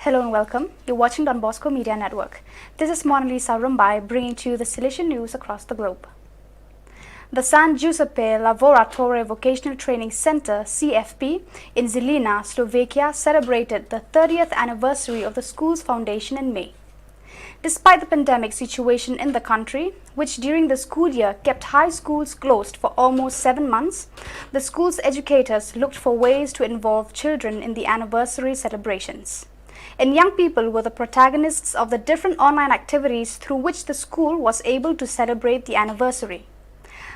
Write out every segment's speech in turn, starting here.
Hello and welcome. You're watching Don Bosco Media Network. This is Monalisa Rumbai bringing to you the Salesian news across the globe. The San Giuseppe Lavoratore Vocational Training Center, CFP, in Žilina, Slovakia celebrated the 30th anniversary of the school's foundation in May. Despite the pandemic situation in the country, which during the school year kept high schools closed for almost 7 months, the school's educators looked for ways to involve children in the anniversary celebrations. And young people were the protagonists of the different online activities through which the school was able to celebrate the anniversary.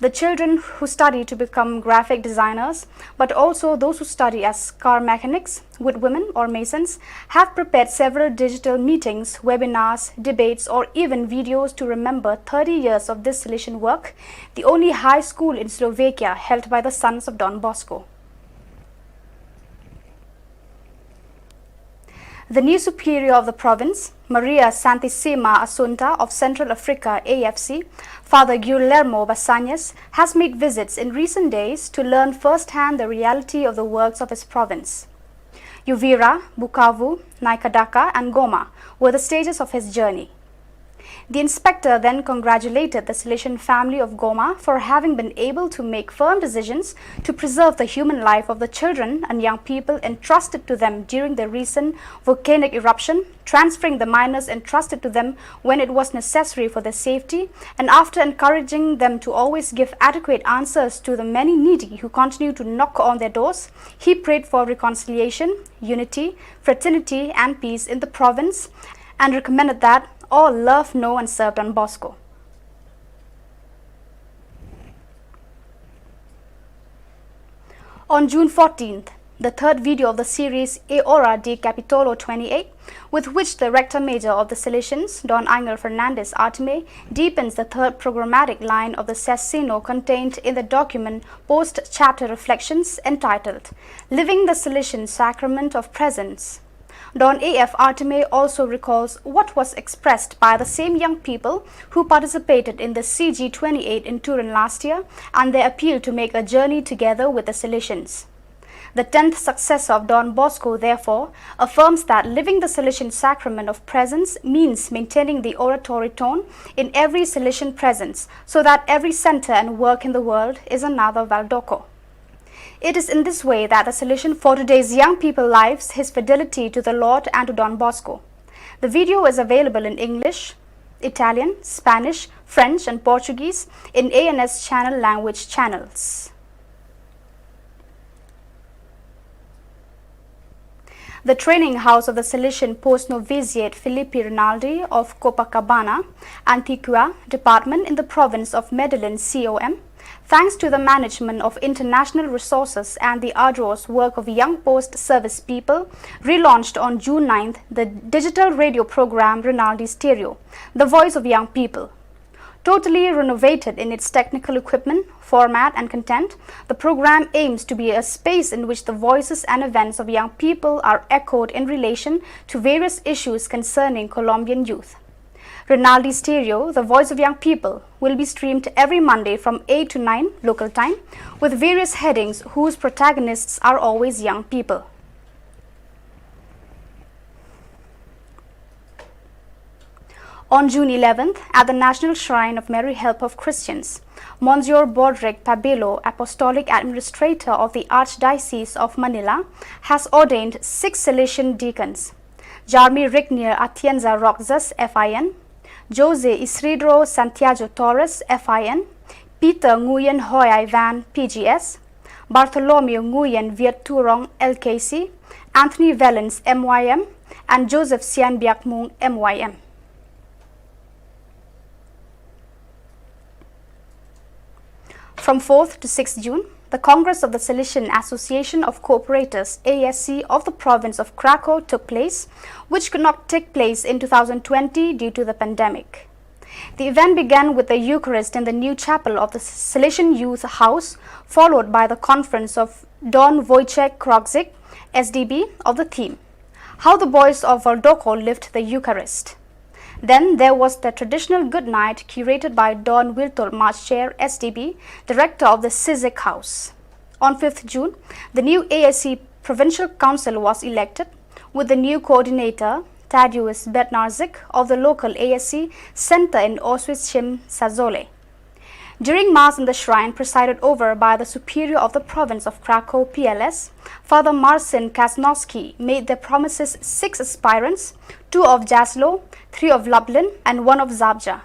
The children who study to become graphic designers, but also those who study as car mechanics, woodwomen or masons, have prepared several digital meetings, webinars, debates, or even videos to remember 30 years of this Salesian work, the only high school in Slovakia held by the sons of Don Bosco. The new superior of the province, Maria Santissima Assunta of Central Africa AFC, Father Guillermo Bassañas, has made visits in recent days to learn firsthand the reality of the works of his province. Uvira, Bukavu, Naikadaka and Goma were the stages of his journey. The inspector then congratulated the Salesian family of Goma for having been able to make firm decisions to preserve the human life of the children and young people entrusted to them during the recent volcanic eruption, transferring the minors entrusted to them when it was necessary for their safety, and after encouraging them to always give adequate answers to the many needy who continue to knock on their doors, he prayed for reconciliation, unity, fraternity and peace in the province and recommended that all love, know and serve Don Bosco. On June 14th, the third video of the series E Hora di Capitolo 28, with which the Rector Major of the Salesians, Don Angel Fernandez Artime, deepens the third programmatic line of the Sesino contained in the document Post-Chapter Reflections entitled Living the Salesian Sacrament of Presence. Don A.F. Artime also recalls what was expressed by the same young people who participated in the CG28 in Turin last year and their appeal to make a journey together with the Salesians. The 10th successor of Don Bosco, therefore, affirms that living the Salesian sacrament of presence means maintaining the oratory tone in every Salesian presence so that every center and work in the world is another Valdoco. It is in this way that the Salesian for today's young people lives his fidelity to the Lord and to Don Bosco. The video is available in English, Italian, Spanish, French and Portuguese in ANS channel language channels. The training house of the Salesian Post-Novitiate Filippi Rinaldi of Copacabana, Antigua Department in the province of Medellin, COM, thanks to the management of international resources and the arduous work of young post-service people, relaunched on June 9th the digital radio program Rinaldi Stereo, the voice of young people. Totally renovated in its technical equipment, format and content, the program aims to be a space in which the voices and events of young people are echoed in relation to various issues concerning Colombian youth. Rinaldi Stereo, the voice of young people, will be streamed every Monday from 8 to 9 local time with various headings whose protagonists are always young people. On June 11th, at the National Shrine of Mary Help of Christians, Monsieur Bodrick Pabelo, Apostolic Administrator of the Archdiocese of Manila, has ordained 6 Salesian deacons: Jarmy Rignier Atienza Roxas, FIN, Jose Isidro Santiago Torres, FIN, Peter Nguyen Hoy Van, PGS, Bartholomew Nguyen Viet-Turong, LKC, Anthony Valens, MYM, and Joseph Sian Biak Mung, MYM. From 4th to 6th June, the Congress of the Salesian Association of Cooperators ASC of the province of Krakow took place, which could not take place in 2020 due to the pandemic. The event began with the Eucharist in the new chapel of the Salesian Youth House, followed by the conference of Don Wojciech Krogzik, SDB, of the theme, How the Boys of Valdoco Lived the Eucharist. Then there was the traditional good night curated by Don Wiltor Marchair, SDB, director of the CISIC House. On 5th June, the new ASC Provincial Council was elected, with the new coordinator, Tadeusz Bednarczyk of the local ASC Center in Oświęcim Sazole. During Mass in the shrine presided over by the Superior of the Province of Krakow PLS, Father Marcin Kasnowski made their promises 6 aspirants, 2 of Jaslo, 3 of Lublin and 1 of Zabrze.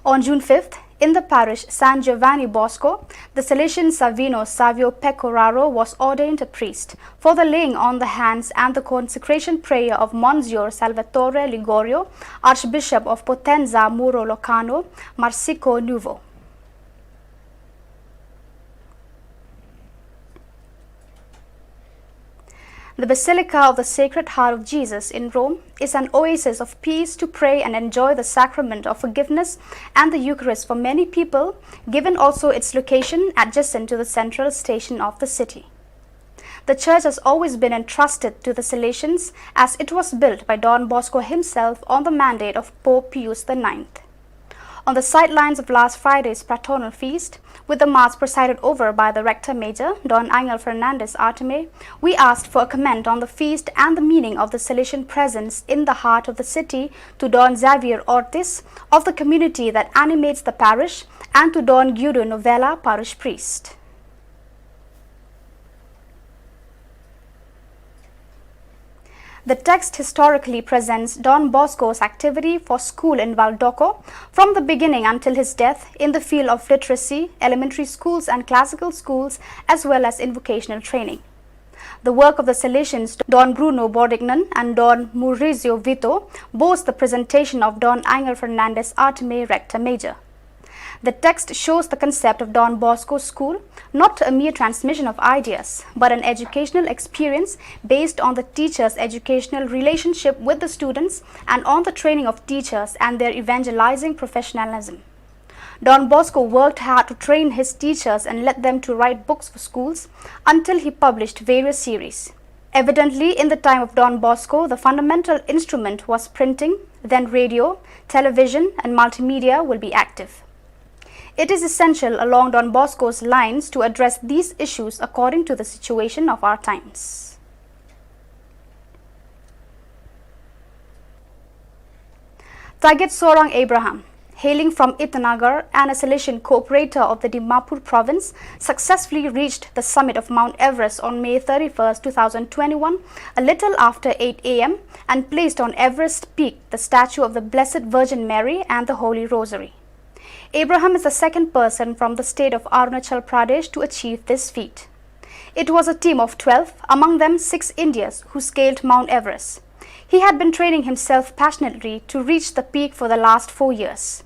On June 5th, in the parish San Giovanni Bosco, the Salesian Savino Savio Pecoraro was ordained a priest for the laying on the hands and the consecration prayer of Monsignor Salvatore Ligorio, Archbishop of Potenza Muro Locano, Marsico Nuovo. The Basilica of the Sacred Heart of Jesus in Rome is an oasis of peace to pray and enjoy the sacrament of forgiveness and the Eucharist for many people, given also its location adjacent to the central station of the city. The church has always been entrusted to the Salesians as it was built by Don Bosco himself on the mandate of Pope Pius IX. On the sidelines of last Friday's Patronal Feast, with the Mass presided over by the Rector Major, Don Angel Fernandez Artime, we asked for a comment on the feast and the meaning of the Salesian presence in the heart of the city to Don Xavier Ortiz of the community that animates the parish and to Don Guido Novella, parish priest. The text historically presents Don Bosco's activity for school in Valdocco from the beginning until his death in the field of literacy, elementary schools and classical schools, as well as in vocational training. The work of the Salesians Don Bruno Bordignan and Don Maurizio Vito boasts the presentation of Don Angel Fernandez Artime, Rector Major. The text shows the concept of Don Bosco's school, not a mere transmission of ideas, but an educational experience based on the teacher's educational relationship with the students and on the training of teachers and their evangelizing professionalism. Don Bosco worked hard to train his teachers and led them to write books for schools until he published various series. Evidently, in the time of Don Bosco, the fundamental instrument was printing, then radio, television, and multimedia will be active. It is essential along Don Bosco's lines to address these issues according to the situation of our times. Taget Sorang Abraham, hailing from Itanagar and a Salesian cooperator of the Dimapur province, successfully reached the summit of Mount Everest on May 31, 2021, a little after 8 a.m. and placed on Everest Peak the statue of the Blessed Virgin Mary and the Holy Rosary. Abraham is the second person from the state of Arunachal Pradesh to achieve this feat. It was a team of 12, among them 6 Indians, who scaled Mount Everest. He had been training himself passionately to reach the peak for the last 4 years.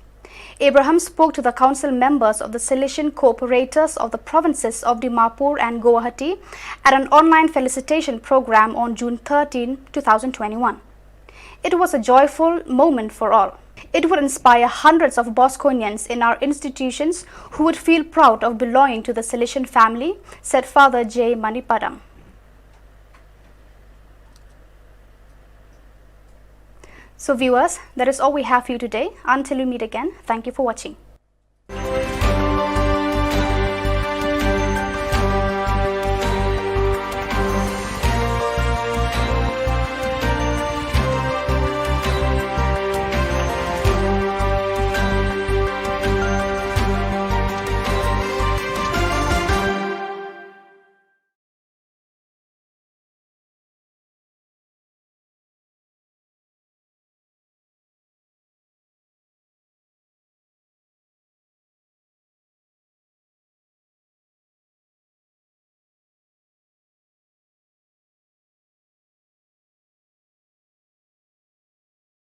Abraham spoke to the council members of the Salesian cooperators of the provinces of Dimapur and Guwahati at an online felicitation program on June 13, 2021. It was a joyful moment for all. It would inspire hundreds of Bosconians in our institutions who would feel proud of belonging to the Salesian family, said Father J. Manipadam. So viewers, that is all we have for you today. Until we meet again, thank you for watching.